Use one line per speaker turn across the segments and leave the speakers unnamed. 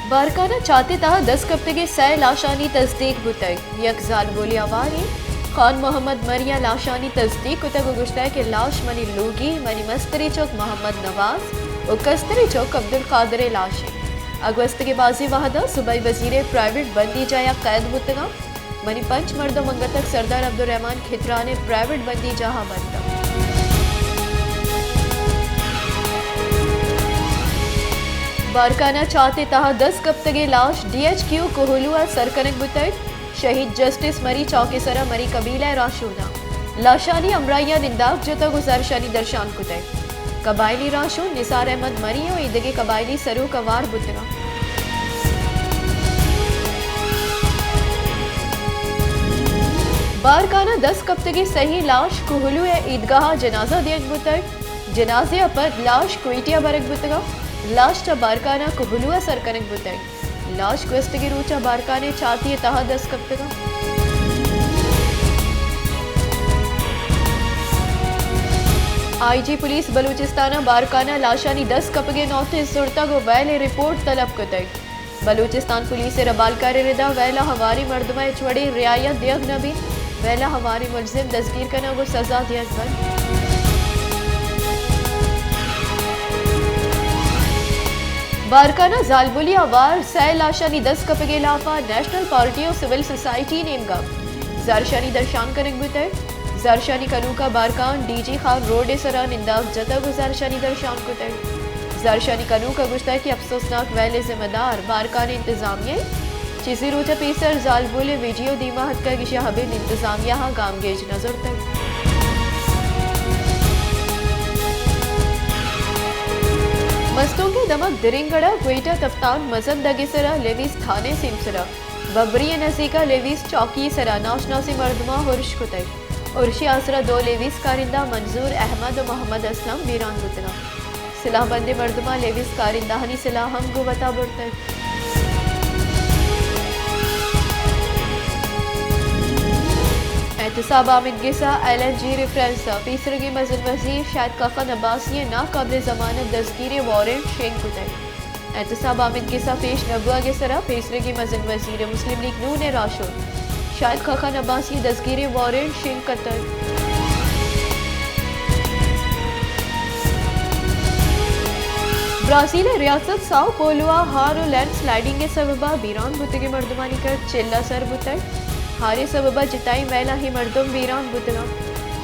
बारकाना चाहते तहा 10 कप्तगे सै लाशानी तस्दीक बुतग यक जाल बोली आवारी खान मोहम्मद मरिया लाशानी तस्दीक कुतग गुश्ता के लाश मनी लूगी मनी मस्तरी चौक मोहम्मद नवाज और कस्तरी चौक अब्दुल कादर लाशे अगवस्त के बाजी वाहदा सुबह वजीर प्राइवेट बंदी जाया कैद बुतगा मनी पंच मर्द मंगतक सरदार अब्दुल रहमान खितराने प्राइवेट बंदी जहां बंदा बारकाना चाहते तहा 10 कप्तगे लाश DHQ कोहलुआ सरकनक बुतग शहीद जस्टिस मरी चौकेसरा मरी कबीला राशूना लाशानी अमराइया निंदाक जता गुजारशानी दर्शान कुतग कबायली राशू निसार अहमद मरियो ईदगे कबायली सरू कवार बुतरा बारकाना 10 कप्तगी सही लाश कोहलू ईदगाह जनाजा दियक बुतग जनाजे पर लाश कुइटिया बरक बुतगा लाश चा बारकाना कोहलुआ सरकनक बुतग लाश क्वेस्तगी रूचा बारकाने चाहती तहा 10 कप्तगा IG पुलिस बलूचिस्ताना बारकाना लाशानी 10 कपगे नोटिस सुरता को वैले रिपोर्ट तलब कुतग बलूचिस्तान पुलिस रबालकार रिदा वैला हवारी मर्दमा चवड़ी रियायत दियक नबी वैला हवारी मुलजिम दस्तगीर करना को सजा दियक बन बारकाना जालबुली आवार सै लाशानी 10 कपगे लाफा national party of civil society नेमगा जारशानी दर्शान करक बुतग जारशानी कनूका बारकान DG खान रोड सरा निंदाक जता गुजारशानी दर्शान कुतग जारशानी कनूका गुश्ता की अफसोसनाक वैले जिम्मेदार बारकान इंतजामिया चीजी रोचा पेसर जालबुले वीडियो दीमा हद का गिशा हबिल इंतजामिया गामगेज नजर तक मस्तों के दमक दिरिंगड़ा क्वेटा तफ्तान मजन दगेसरा लेविस थाने सिमसरा बबरी नजीका लेविस चौकी सरा नाशनासी मर्दमा हुर्श कुतग उर्शी आसरा 2 लेविस कारिंदा मंजूर अहमद और मोहम्मद असलम वीरान बुतना सिलाह बंदे मर्दमा लेविस कारिंदा हनी सिलाह हम गुवता बुरतग एहतसाब आमिद गिसा LNG रेफरेंस तीसरगी मजन वजीर शायद काफन अब्बासी नाकाबिल जमानत दस्तगीर वारंट शेख कुतग एहतसाब आमिद गिसा पेश नबुआ गिसरा तीसरगी मजन वजीर मुस्लिम लीग नून राशो शायद खान अब्बासी दस्तगीर वारंट शेख कतल ब्राजील रियासत साओ पोलोआ हार और लैंड स्लाइडिंग के सबबा बीरान बुतगे मर्दमानी कर चिल्ला सर बुतग हारे सबबा जिताई मैला ही मर्दम वीरान बुतना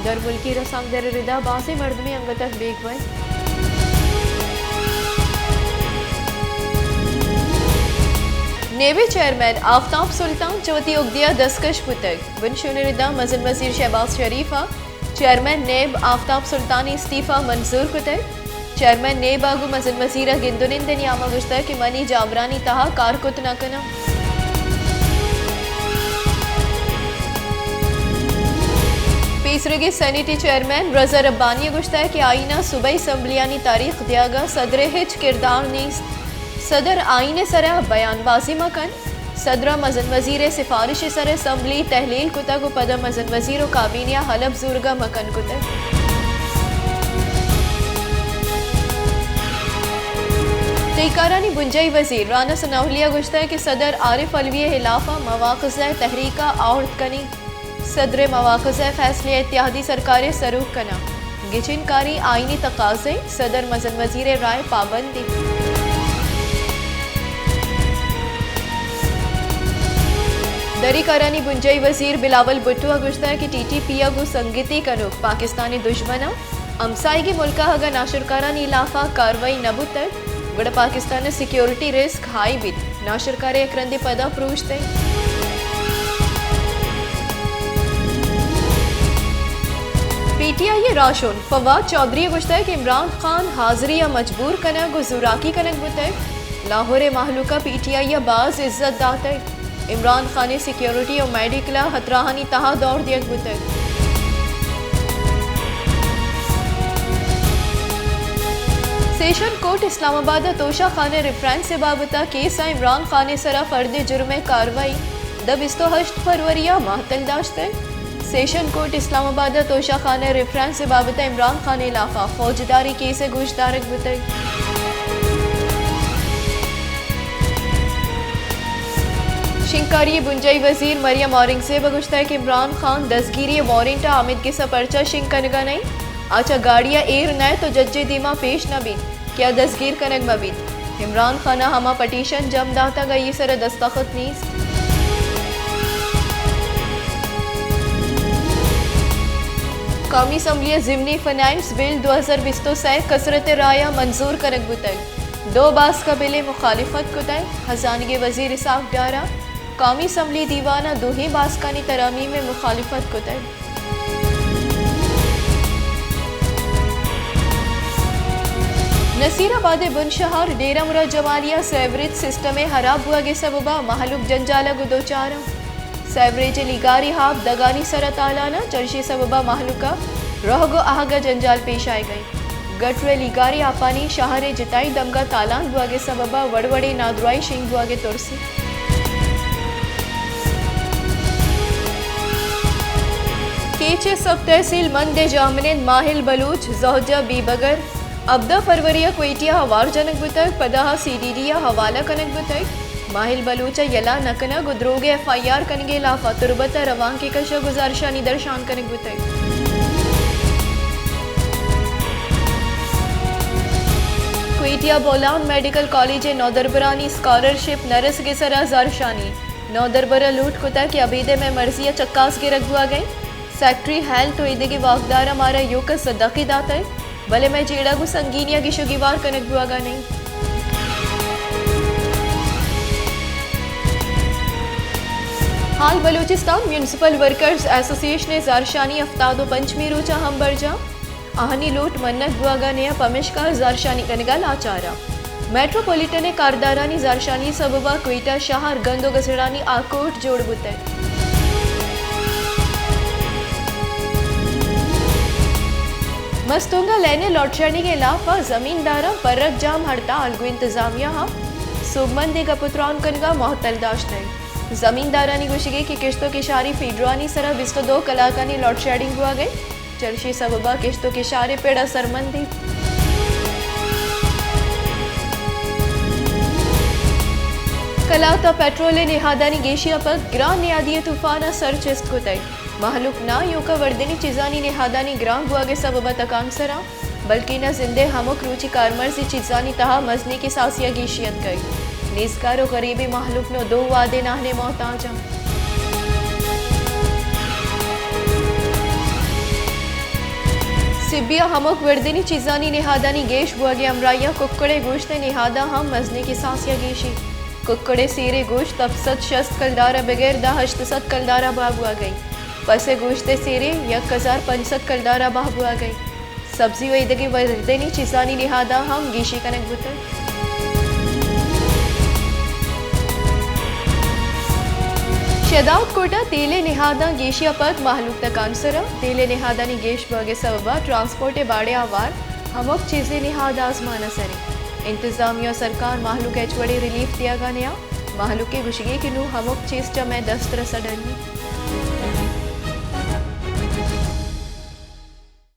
दर मुल्की रसांग दर रिदा बासे मर्दमी अंगतक बेगवय नेवी चेयरमैन आफ्ताब सुल्तान चौथी उगदिया दस्कश बुतग बनशुन रिदा मजन वजीर शहबाज शरीफा चेयरमैन नेब आफ्ताब सुल्तान इस्तीफा मंजूर कुतग चेयरमैन नेब आगु मजन वजीरा गिंदुनिंद नियामा गुश्ता की मनी जाबरानी तहा कारकुत नकना तीसरे सैनिटी चेयरमैन रजा रब्बानी गुश्ता है कि आईना सुबह असम्बलियानी तारीख दियागा सदर हिच किरदार नीस सदर आईने सरा बयानबाजी मकन सदरा मजन वजीर सिफारिश सर असम्बली तहलील कुता को पदा मजन वजीर काबीनिया हलब जुर्गा मकन कुता तहकारानी बुंजई वजीर राना सनाउलिया गुश्ता है कि सदर आरिफ अलवी हिलाफा मवाक़िज़ तहरीका औरत कनी सदर मवाक़िज़ फैसले इत्तेहादी सरकार सरूक कना गिचिनकारी आईनी तकाज़े सदर मजन वजीर राय पाबंदी दरी करानी बुंजई वजीर बिलावल भुट्टो गुश्ता कि TTP गु संगीती कनुक पाकिस्तानी दुश्मना हमसाई मुल्का हगा नाशरकारानी इलाफा कार्रवाई नबुतर गुड़ पाकिस्तान सिक्योरिटी रिस्क हाई बिद नाशरकार अक्रंदी पदा प्रूछते PTI राशोन फवाद चौधरी गुश्ता है कि इमरान खान हाजिरी या मजबूर कना गुजुराकी कनक बुतक लाहौर महलूका PTI या बाज इज्जत दातक इमरान खान सिक्योरिटी और मेडिकला हतराहानी तहा दौड़ दियक बुतक session court Islamabad तोशा Khan reference से बाबता केस इमरान खान सरा फर्द जुर्म कार्रवाई दब 28 फरवरी माहतल दाश्त session court Islamabad तोशा Khan reference से बाबता इमरान खान इलाफा फौजदारी केस गोशदारक बुतक शिंकारी बुंजई वजीर मरियम औरंगजेब गुश्ता कि इमरान खान दसगिरी वारंट आमिद के पर्चा शिंक कनगा नहीं आचा गाड़िया एर नए तो जज्जे दीमा पेश न बीन क्या दसगीर कनक मबीन इमरान खाना हमा पटिशन जम दाता गई सर दस्तखत नीस कौमी असम्बली ज़िमनी फाइनेंस बिल 2020 से कसरत राया मंजूर करक बुतक 2 बास का बिल मुखालिफत कुतय खजानगी वजीर इसाक डारा कौमी असम्बली दीवाना 2 बासकानी तरामी में मुखालिफत कुतय नसीराबाद बुनशहर डेरा मुरा जमालिया सेवरेज सिस्टम में खराब हुआ के सबबा महलुक जंजाला गुदोचारा सेवरेज लिगारी हाफ दगानी सरत आलाना चर्शी सबबा महलुका रहगो आहगा जंजाल पेश आए गई गटरे लिगारी आपानी शहरे जिताई दमगा तालान बुआ के सबबा वड़वड़े नादुआई शिंग बुआ के तुरसी केचे सब तहसील मंदे जामनेन माहिल बलूच जौजा बीबगर अब्दा फरवरिया क्वेटिया हवार जनक बुतक पदाहा सीडीडिया हवाला कनक बुतक माहिल बलूचा यला नकना गुद्रोगे FIR कनगे लाफा तुरबत रवान के कशा गुजारशा निदर्शान कनक बुतक क्वेटिया बोलान मेडिकल कॉलेज नौदरबरानी स्कॉलरशिप नरस के सरा जारशानी नौदरबरा लूट कुता की अबीदे में मर्जिया चक्कास के रख हुआ गई सेक्रेटरी हेल्थ तो इदे के वाकदार हमारा योक सदकी दाता है भले मैं जेड़ा को संगीनिया की शुगिवार कनक बुआगा नहीं हाल बलूचिस्तान म्यूनसिपल वर्कर्स एसोसिएशन जारशानी अफ्तादो पंचमी रोचा हम बरजा आहनी लोट मन्नत बुआगा ने पमिशका जारशानी कनगल आचारा मेट्रोपॉलिटन कारदारानी जारशानी सबबा क्वेटा शहर गंदो गसड़ानी आकोट जोड़ बुते मस्तूंगा लेने लौटशानी के लाफा जमींदारा परत जाम हड़ताल गु इंतजामिया हम सुबमंदी कपुत्रान कनगा मोहतल दाश्त है जमींदारानी गुशिगे की किश्तों की शारी फीडरानी सरा 22 कलाकानी लॉट शेडिंग हुआ गई चर्शी सबबा किश्तों की शारी पेड़ा सरमंदी कलाता पेट्रोल निहादानी गेशिया पर ग्रां नियादी तूफाना सर चेस्ट को तय महलुक ना योका वर्दनी चिजानी निहादानी ग्रां हुआ के सबबा तकांग सरा बल्कि न जिंदे हमक रुचि कारमर्जी चिजानी तहा मजनी की सासिया गेशियत गई निस्कारो गरीबी महलुक नो 2 वादे नाहने मोहताजा सिबिया हमक वर्दनी चिजानी निहादानी गेश बुआगे अमराइया कुक्कड़े गोश्त निहादा हम मजनी की सासिया गेशी कुक्कड़े सीरे गोश्त तफसत शस्त कलदारा बगैर दा 800 कलदारा बाबुआ गई पसे गोश्त सीरे 1065 कलदारा बाबुआ गई सब्जी वैदगी वर्दनी चिजानी निहादा हम गेशी कनक बुतर शदाब कोटा तेले निहादा गेशिया पद महलूक तकानसरा तेले निहादानी गेश बगे सबबा ट्रांसपोर्ट बाड़े आवार हमक चीजें निहादा आजमाना सरे इंतजामिया सरकार महलूक एचवड़े रिलीफ दिया गया महलूक के गुशगे कि नू हमक चीज जमे 10 तरह सडनी